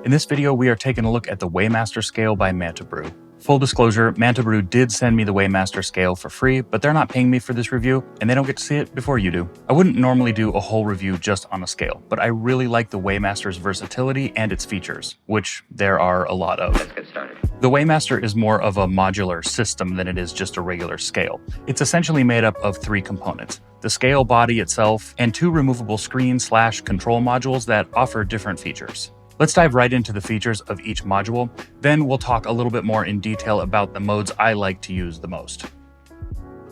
In this video, we are taking a look at the WeighMaster scale by MantaBrew. Full disclosure, MantaBrew did send me the WeighMaster scale for free, but they're not paying me for this review, and they don't get to see it before you do. I wouldn't normally do a whole review just on a scale, but I really like the WeighMaster's versatility and its features, which there are a lot of. Let's get started. The WeighMaster is more of a modular system than it is just a regular scale. It's essentially made up of 3 components: the scale body itself, and 2 removable screen/control modules that offer different features. Let's dive right into the features of each module, then we'll talk a little bit more in detail about the modes I like to use the most.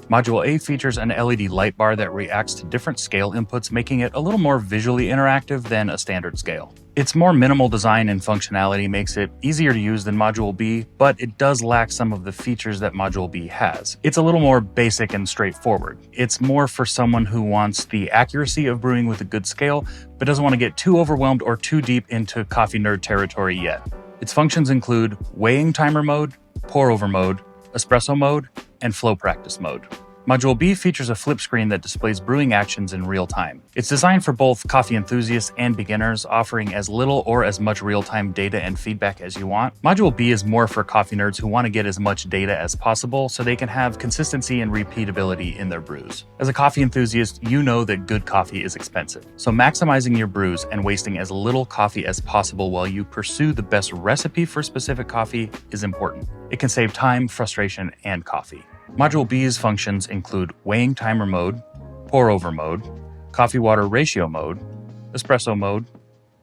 Module A features an LED light bar that reacts to different scale inputs, making it a little more visually interactive than a standard scale. Its more minimal design and functionality makes it easier to use than Module B, but it does lack some of the features that Module B has. It's a little more basic and straightforward. It's more for someone who wants the accuracy of brewing with a good scale, but doesn't want to get too overwhelmed or too deep into coffee nerd territory yet. Its functions include weighing timer mode, pour over mode, espresso mode, and flow practice mode. Module B features a flip screen that displays brewing actions in real time. It's designed for both coffee enthusiasts and beginners, offering as little or as much real-time data and feedback as you want. Module B is more for coffee nerds who want to get as much data as possible so they can have consistency and repeatability in their brews. As a coffee enthusiast, you know that good coffee is expensive. So maximizing your brews and wasting as little coffee as possible while you pursue the best recipe for specific coffee is important. It can save time, frustration, and coffee. Module B's functions include weighing timer mode, pour over mode, coffee water ratio mode, espresso mode,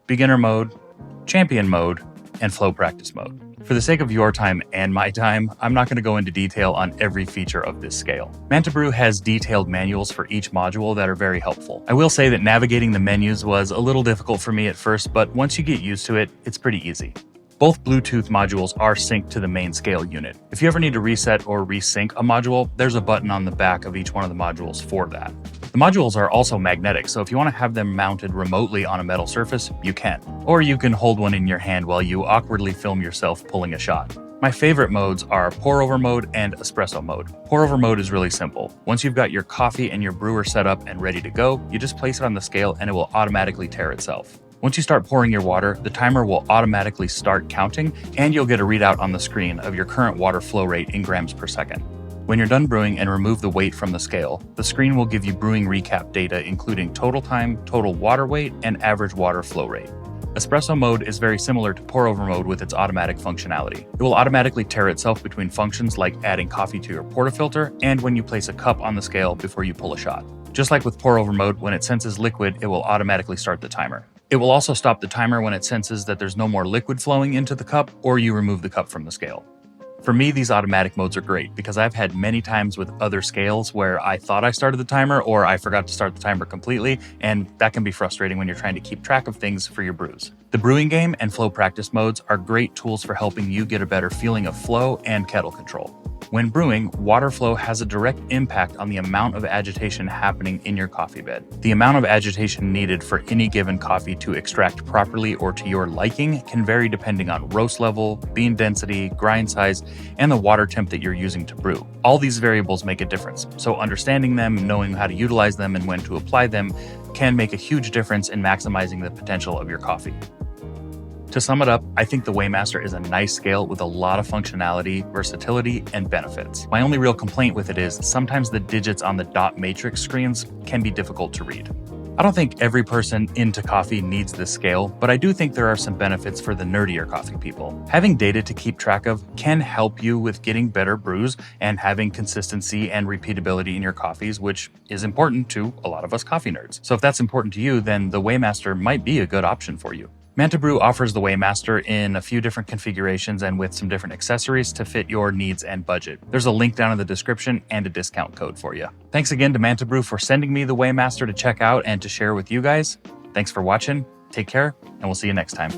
beginner mode, champion mode, and flow practice mode. For the sake of your time and my time, I'm not going to go into detail on every feature of this scale. MantaBrew has detailed manuals for each module that are very helpful. I will say that navigating the menus was a little difficult for me at first, but once you get used to it, it's pretty easy. Both Bluetooth modules are synced to the main scale unit. If you ever need to reset or resync a module, there's a button on the back of each one of the modules for that. The modules are also magnetic, so if you want to have them mounted remotely on a metal surface, you can. Or you can hold one in your hand while you awkwardly film yourself pulling a shot. My favorite modes are pour over mode and espresso mode. Pour over mode is really simple. Once you've got your coffee and your brewer set up and ready to go, you just place it on the scale and it will automatically tare itself. Once you start pouring your water, the timer will automatically start counting, and you'll get a readout on the screen of your current water flow rate in grams per second. When you're done brewing and remove the weight from the scale, the screen will give you brewing recap data including total time, total water weight, and average water flow rate. Espresso mode is very similar to pour over mode with its automatic functionality. It will automatically tare itself between functions like adding coffee to your portafilter and when you place a cup on the scale before you pull a shot. Just like with pour over mode, when it senses liquid, it will automatically start the timer. It will also stop the timer when it senses that there's no more liquid flowing into the cup or you remove the cup from the scale. For me, these automatic modes are great because I've had many times with other scales where I thought I started the timer or I forgot to start the timer completely, and that can be frustrating when you're trying to keep track of things for your brews. The brewing game and flow practice modes are great tools for helping you get a better feeling of flow and kettle control. When brewing, water flow has a direct impact on the amount of agitation happening in your coffee bed. The amount of agitation needed for any given coffee to extract properly or to your liking can vary depending on roast level, bean density, grind size, and the water temp that you're using to brew. All these variables make a difference, so understanding them, knowing how to utilize them, and when to apply them can make a huge difference in maximizing the potential of your coffee. To sum it up, I think the WeighMaster is a nice scale with a lot of functionality, versatility, and benefits. My only real complaint with it is sometimes the digits on the dot matrix screens can be difficult to read. I don't think every person into coffee needs this scale, but I do think there are some benefits for the nerdier coffee people. Having data to keep track of can help you with getting better brews and having consistency and repeatability in your coffees, which is important to a lot of us coffee nerds. So if that's important to you, then the WeighMaster might be a good option for you. MantaBrew offers the WeighMaster in a few different configurations and with some different accessories to fit your needs and budget. There's a link down in the description and a discount code for you. Thanks again to MantaBrew for sending me the WeighMaster to check out and to share with you guys. Thanks for watching, take care, and we'll see you next time.